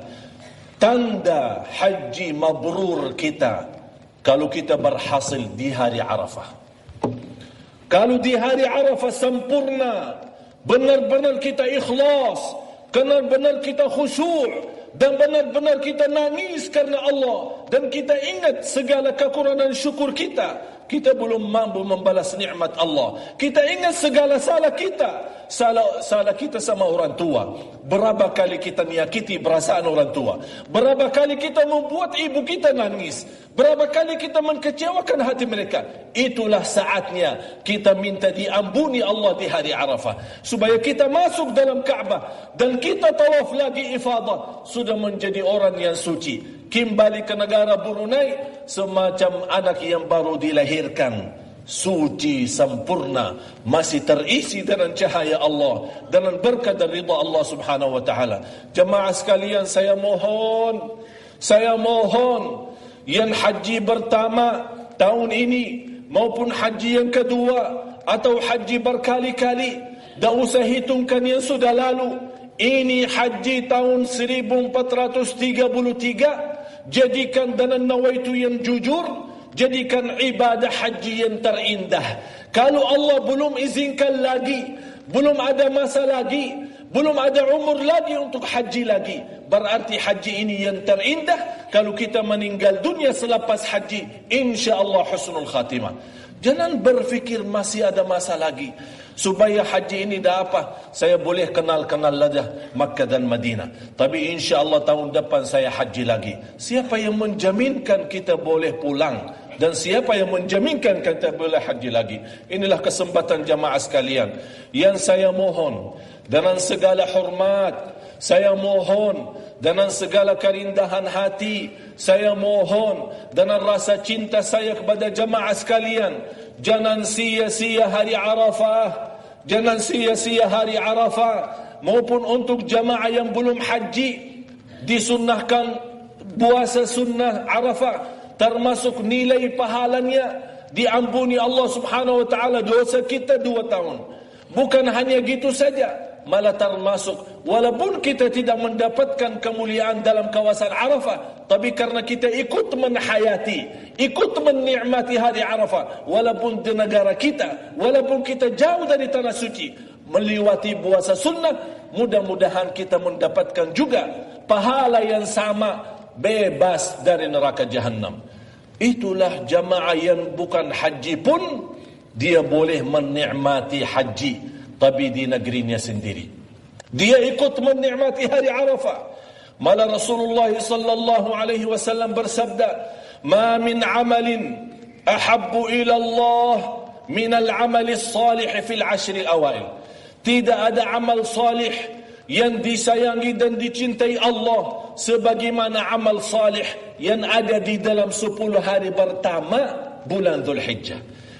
Tanda haji mabrur kita kalau kita berhasil di hari Arafah. Kalau di hari Arafah sempurna, benar-benar kita ikhlas, benar-benar kita khusyuk, dan benar-benar kita nangis karena Allah, dan kita ingat segala kekurangan syukur kita, kita belum mampu membalas nikmat Allah. Kita ingat segala salah kita, salah kita sama orang tua. Berapa kali kita menyakiti perasaan orang tua, berapa kali kita membuat ibu kita nangis, berapa kali kita mengecewakan hati mereka. Itulah saatnya kita minta diampuni Allah di hari Arafah, supaya kita masuk dalam Ka'bah dan kita tawaf lagi ifadah, sudah menjadi orang yang suci, kembali ke negara Brunei semacam anak yang baru dilahirkan, suci, sempurna, masih terisi dengan cahaya Allah, dengan berkat dan ridha Allah Subhanahu wa taala. Jemaah sekalian, saya mohon yang haji pertama tahun ini maupun haji yang kedua, atau haji berkali-kali, dah usah hitungkan yang sudah lalu. Ini haji tahun 1433, jadikan dana nawaitu yang jujur, jadikan ibadah haji yang terindah. Kalau Allah belum izinkan lagi, belum ada masa lagi, belum ada umur lagi untuk haji lagi, berarti haji ini yang terindah. Kalau kita meninggal dunia selepas haji, insya-Allah husnul khatimah. Jangan berfikir masih ada masa lagi. Supaya haji ini dah apa? Saya boleh kenal-kenal saja Makkah dan Madinah. Tapi insya-Allah tahun depan saya haji lagi. Siapa yang menjaminkan kita boleh pulang? Dan siapa yang menjaminkan kita boleh haji lagi? Inilah kesempatan jamaah sekalian. Yang saya mohon dengan segala hormat, saya mohon dengan segala kerindahan hati, saya mohon dengan rasa cinta saya kepada jamaah sekalian, jangan sia-sia hari Arafah, jangan sia-sia hari Arafah. Maupun untuk jamaah yang belum haji, disunnahkan puasa sunnah Arafah, termasuk nilai pahalanya, diampuni Allah Subhanahu wa taala dosa kita 2 tahun. Bukan hanya gitu saja, malah termasuk walaupun kita tidak mendapatkan kemuliaan dalam kawasan Arafah, tapi karena kita ikut menhayati, ikut menikmati hari Arafah, walaupun di negara kita, walaupun kita jauh dari tanah suci, melewati puasa sunnah, mudah-mudahan kita mendapatkan juga pahala yang sama, bebas dari neraka Jahannam. Itulah jamaah yang bukan haji pun dia boleh menikmati haji, tapi di negerinya sendiri. Dia ikut menikmati hari Arafah. Malah Rasulullah sallallahu alaihi wasallam bersabda, "Ma min amalin ahabbu ila Allah min al-amali as-salih fil 'ashr al-awail." Tidak ada amal salih yang disayangi dan dicintai Allah sebagaimana amal salih yang ada di dalam 10 hari pertama bulan Dzulhijjah.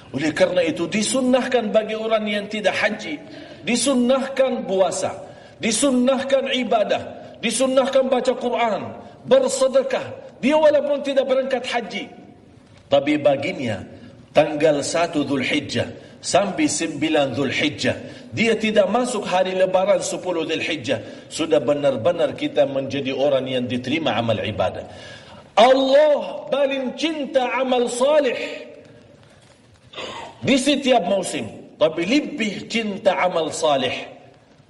Oleh kerana itu disunnahkan bagi orang yang tidak haji, disunnahkan puasa, disunnahkan ibadah, disunnahkan baca Quran, bersedekah. Dia walaupun tidak berangkat haji, tapi baginya tanggal 1 Dzulhijjah sampai 9 Dzulhijjah, dia tidak masuk hari lebaran 10 Dzulhijjah, sudah benar-benar kita menjadi orang yang diterima amal ibadah. Allah paling cinta amal salih di setiap musim, tapi lebih cinta amal salih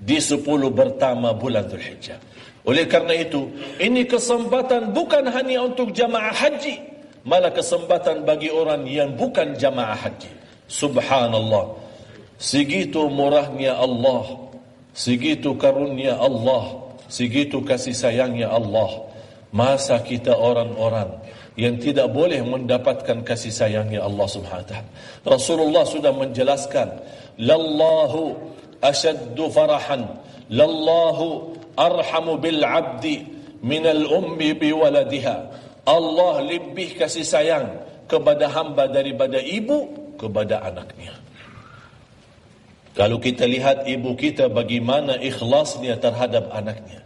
di 10 pertama bulan Dzulhijjah. Oleh karena itu, ini kesempatan bukan hanya untuk jamaah haji, malah kesempatan bagi orang yang bukan jamaah haji. Subhanallah, segitu murahnya Allah, segitu karunia Allah, segitu kasih sayangnya Allah. Masa kita orang-orang yang tidak boleh mendapatkan kasih sayangnya Allah Subhanahu wa taala. Rasulullah sudah menjelaskan, lallahu ashaddu farahan, lallahu arhamu bil abdi minal ummi bi waladiha. Allah lebih kasih sayang kepada hamba daripada ibu kepada anaknya. Kalau kita lihat ibu kita bagaimana ikhlasnya terhadap anaknya,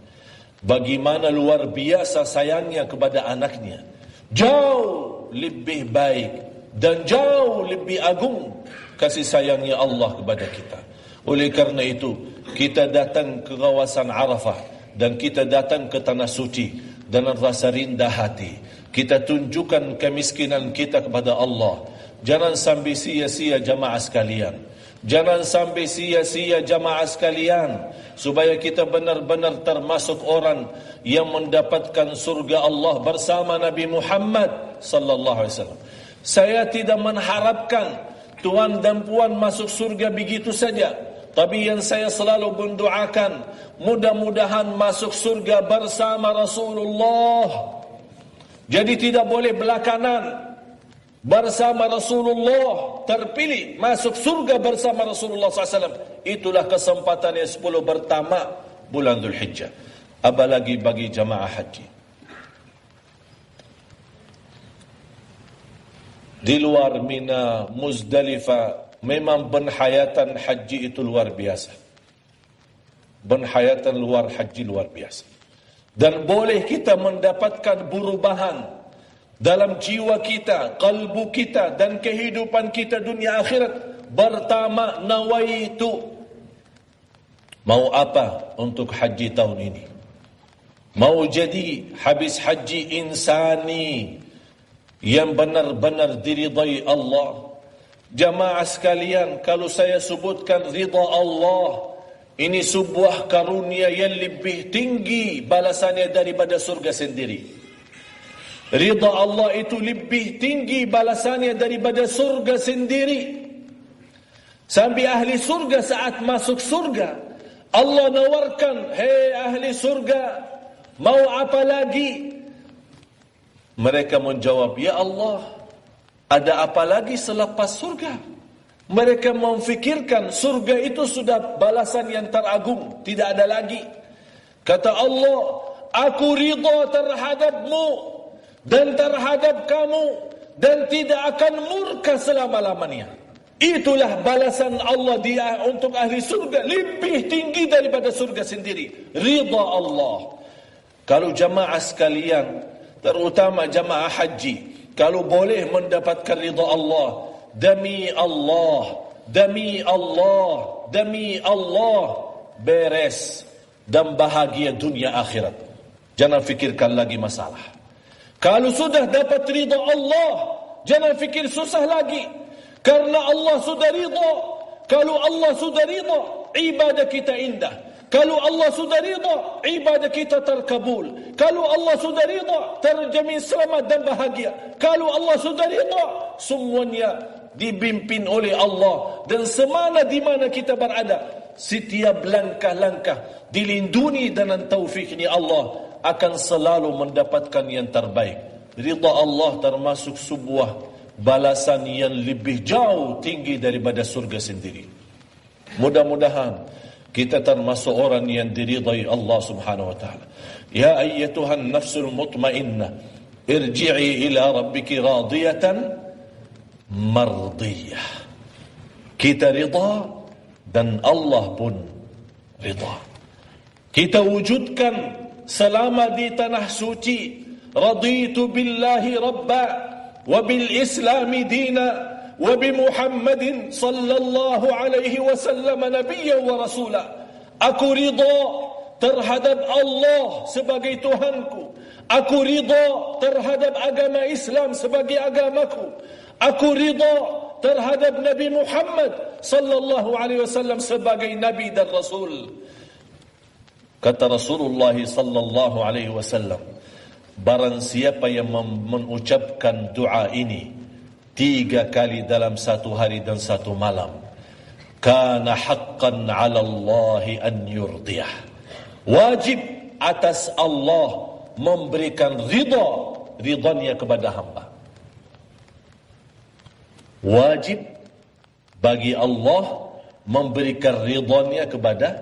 bagaimana luar biasa sayangnya kepada anaknya, jauh lebih baik dan jauh lebih agung kasih sayangnya Allah kepada kita. Oleh karena itu, kita datang ke kawasan Arafah dan kita datang ke tanah suci dengan rasa rindah hati. Kita tunjukkan kemiskinan kita kepada Allah. Jangan sampai sia-sia jamaah sekalian. Jangan sampai sia-sia jamaah sekalian, supaya kita benar-benar termasuk orang yang mendapatkan surga Allah bersama Nabi Muhammad sallallahu alaihi wasallam. Saya tidak mengharapkan tuan dan puan masuk surga begitu saja, tapi yang saya selalu mendoakan, mudah-mudahan masuk surga bersama Rasulullah. Jadi tidak boleh belakangan. Bersama Rasulullah, terpilih masuk surga bersama Rasulullah SAW. Itulah kesempatan yang 10 pertama bulan Dzulhijjah. Apalagi bagi jamaah haji. Di luar Mina, Muzdalifah, memang penghayatan haji itu luar biasa. Penghayatan luar haji luar biasa. Dan boleh kita mendapatkan perubahan dalam jiwa kita, kalbu kita dan kehidupan kita dunia akhirat. Pertama, nawaitu. Mau apa untuk haji tahun ini? Mau jadi habis haji insani yang benar-benar diridai Allah. Jamaah sekalian, kalau saya sebutkan ridha Allah, ini sebuah karunia yang lebih tinggi balasannya daripada surga sendiri. Ridha Allah itu lebih tinggi balasannya daripada surga sendiri. Sampai ahli surga saat masuk surga, Allah nawarkan, hei ahli surga, mau apa lagi? Mereka menjawab, ya Allah, ada apa lagi selepas surga? Mereka memfikirkan surga itu sudah balasan yang teragung, tidak ada lagi. Kata Allah, aku ridha terhadapmu dan terhadap kamu dan tidak akan murka selama-lamanya. Itulah balasan Allah dia untuk ahli surga, lebih tinggi daripada surga sendiri. Ridha Allah. Kalau jamaah sekalian, terutama jamaah haji, kalau boleh mendapatkan ridha Allah, demi Allah, demi Allah, demi Allah, beres dan bahagia dunia akhirat. Jangan fikirkan lagi masalah. Kalau sudah dapat ridha Allah, jangan fikir susah lagi. Karena Allah sudah ridha. Kalau Allah sudah ridha, ibadah kita indah. Kalau Allah sudah ridha, ibadah kita terkabul. Kalau Allah sudah ridha, terjamin selamat dan bahagia. Kalau Allah sudah ridha, semuanya dibimbing oleh Allah. Dan semana di mana kita berada, setiap langkah-langkah dilindungi dengan taufiknya Allah, akan selalu mendapatkan yang terbaik. Ridha Allah termasuk sebuah balasan yang lebih jauh tinggi daripada surga sendiri. Mudah-mudahan kita termasuk orang yang diridai Allah subhanahu wa ta'ala. Ya ayyatuhan nafsul mutmainnah, irji'i ila rabbiki radiyatan mardiyah. Kita ridha dan Allah pun ridha. Kita wujudkan selama di tanah suci, raditu billahi rabba wa bil islami dina wa bi Muhammadin sallallahu alaihi wasallam nabiyyan wa rasula. Aku ridha terhadap Allah sebagai Tuhanku. Aku ridha terhadap agama Islam sebagai agamaku. Aku ridha terhadap Nabi Muhammad sallallahu alaihi wasallam sebagai nabi dan rasul. Kata Rasulullah sallallahu alaihi wasallam, barang siapa yang mengucapkan doa ini 3 kali dalam satu hari dan satu malam, kana haqqan 'ala Allah an yurdiyah. Wajib atas Allah memberikan ridha-ridhanya kepada hamba. Wajib bagi Allah memberikan ridhanya kepada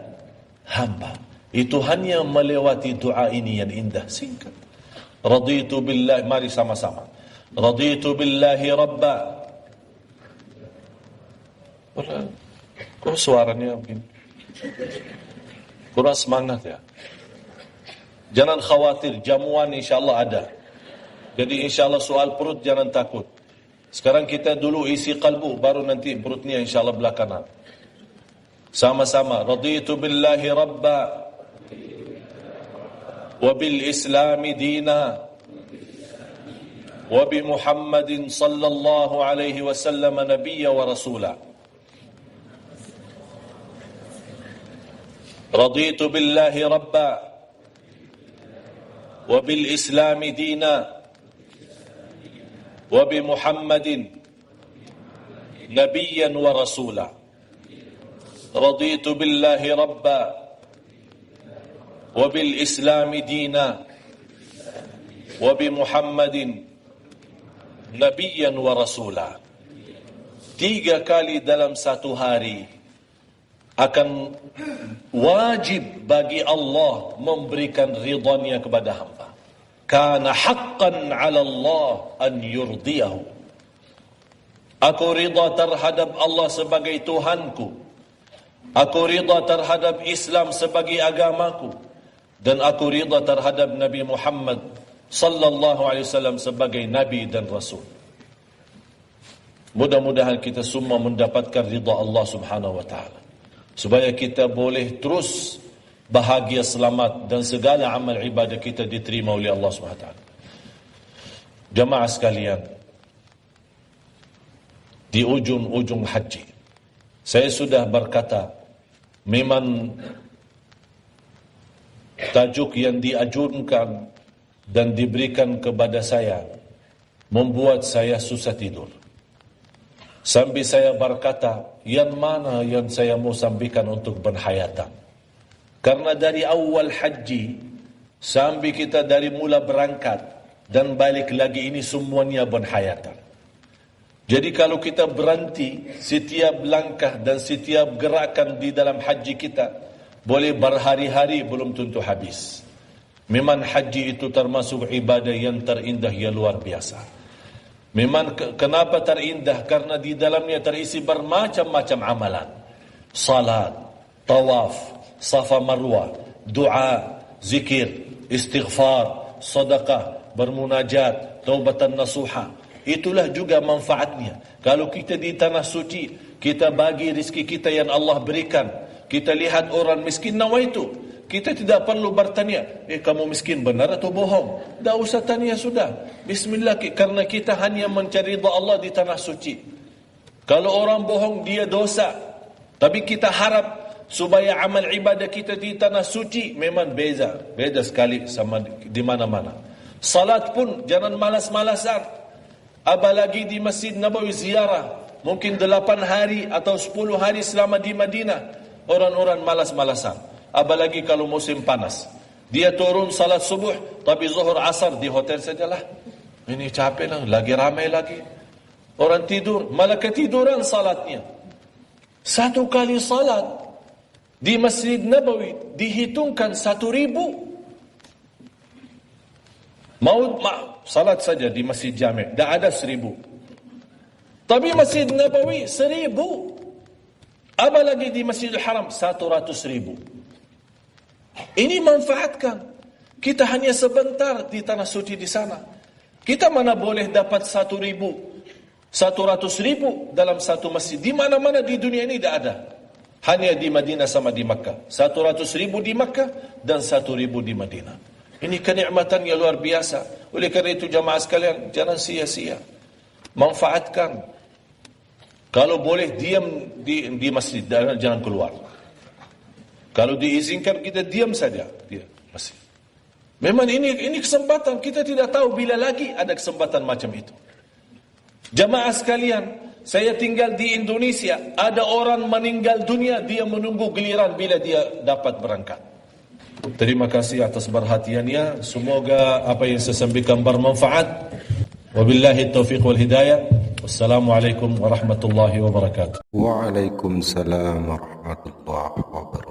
hamba. Itu hanya melewati doa ini yang indah, singkat. Raditu billahi, mari sama-sama. Raditu billahi rabba. Kok suaranya begini? Kurang semangat ya. Jangan khawatir, jamuan insyaAllah ada. Jadi insyaAllah soal perut jangan takut. Sekarang kita dulu isi kalbu, baru nanti perutnya insyaAllah belakangan. Sama-sama. Raditu billahi rabba wa bil islami dina wa bi Muhammadin sallallahu alaihi wasallam nabiyya wa rasula. Raditu billahi rabba wa bil islami dina wa bi Muhammadin nabiyyan wa rasula. Raditu billahi rabba wa bil islami dina wa bi Muhammadin nabiyyan wa rasula. 3 kali dalam satu hari akan wajib bagi Allah memberikan ridhanya kepada hamba. Kana haqqan 'ala Allah an yurdiyahu. Aku ridha terhadap Allah sebagai Tuhanku. Aku ridha terhadap Islam sebagai agamaku. Dan aku ridha terhadap Nabi Muhammad sallallahu alaihi wasallam sebagai nabi dan rasul. Mudah-mudahan kita semua mendapatkan ridha Allah Subhanahu wa taala, supaya kita boleh terus bahagia, selamat, dan segala amal ibadah kita diterima oleh Allah Subhanahu wa taala. Jamaah sekalian, di ujung-ujung haji, saya sudah berkata, memang tajuk yang diajukan dan diberikan kepada saya membuat saya susah tidur. Sambil saya berkata, yang mana yang saya mau sampaikan untuk penghayatan? Karena dari awal haji sampai kita dari mula berangkat dan balik lagi, ini semuanya penghayatan. Jadi kalau kita berhenti setiap langkah dan setiap gerakan di dalam haji kita, boleh berhari-hari belum tentu habis. Memang haji itu termasuk ibadah yang terindah, yang luar biasa. Memang kenapa terindah? Karena di dalamnya terisi bermacam-macam amalan. Salat, tawaf, safa marwah, doa, zikir, istighfar, sedekah, bermunajat, taubatan nasuha. Itulah juga manfaatnya. Kalau kita di tanah suci, kita bagi rezeki kita yang Allah berikan. Kita lihat orang miskin, nawaitu. Kita tidak perlu bertanya, kamu miskin benar atau bohong? Dah usah tanya sudah. Bismillah, karena kita hanya mencari ridha Allah di tanah suci. Kalau orang bohong, dia dosa. Tapi kita harap supaya amal ibadah kita di tanah suci memang beza sekali sama di mana-mana. Salat pun jangan malas-malasan. Apalagi di Masjid Nabawi ziarah, mungkin 8 hari atau 10 hari selama di Madinah, orang-orang malas-malasan. Apalagi kalau musim panas, dia turun salat subuh, tapi zuhur asar di hotel sajalah. Ini capek lah, lagi ramai lagi. Orang tidur, malah ketiduran salatnya. Satu kali salat di Masjid Nabawi dihitungkan 1,000. Salat saja di Masjid Jami' dah ada 1,000. Tapi Masjid Nabawi 1,000. Apalagi di Masjidil Haram 100,000. Ini manfaatkan. Kita hanya sebentar di tanah suci di sana. Kita mana boleh dapat 100,000 dalam satu masjid. Di mana-mana di dunia ini tidak ada. Hanya di Madinah sama di Makkah. 100,000 di Makkah dan 1,000 di Madinah. Ini kenikmatan yang luar biasa. Oleh kerana itu jamaah sekalian, jangan sia-sia. Manfaatkan. Kalau boleh diam di masjid, jangan keluar. Kalau diizinkan kita diam saja di masjid. Memang ini kesempatan, kita tidak tahu bila lagi ada kesempatan macam itu. Jamaah sekalian, saya tinggal di Indonesia, ada orang meninggal dunia, dia menunggu giliran bila dia dapat berangkat. Terima kasih atas perhatiannya. Semoga apa yang saya sampaikan bermanfaat. Wabillahi taufiq wal hidayah. Wassalamualaikum warahmatullahi wabarakatuh. Waalaikumsalam warahmatullahi wabarakatuh.